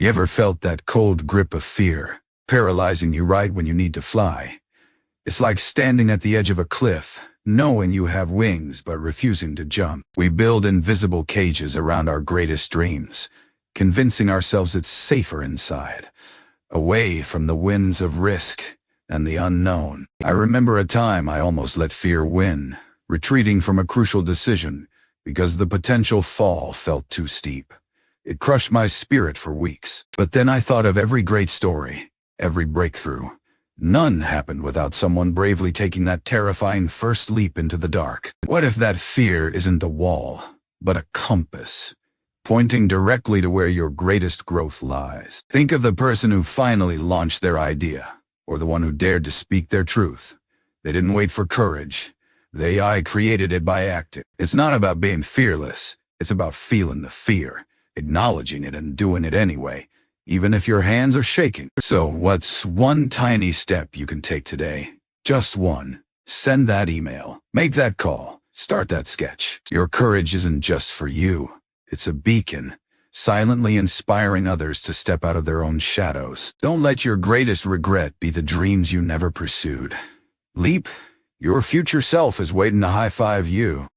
You ever felt that cold grip of fear, paralyzing you right when you need to fly? It's like standing at the edge of a cliff, knowing you have wings but refusing to jump. We build invisible cages around our greatest dreams, convincing ourselves it's safer inside, away from the winds of risk and the unknown. I remember a time I almost let fear win, retreating from a crucial decision because the potential fall felt too steep. It crushed my spirit for weeks. But then I thought of every great story, every breakthrough. None happened without someone bravely taking that terrifying first leap into the dark. What if that fear isn't a wall, but a compass, pointing directly to where your greatest growth lies? Think of the person who finally launched their idea, or the one who dared to speak their truth. They didn't wait for courage. They created it by acting. It's not about being fearless. It's about feeling the fear, acknowledging it and doing it anyway, even if your hands are shaking. So what's one tiny step you can take today? Just one. Send that email. Make that call. Start that sketch. Your courage isn't just for you. It's a beacon, silently inspiring others to step out of their own shadows. Don't let your greatest regret be the dreams you never pursued. Leap. Your future self is waiting to high-five you.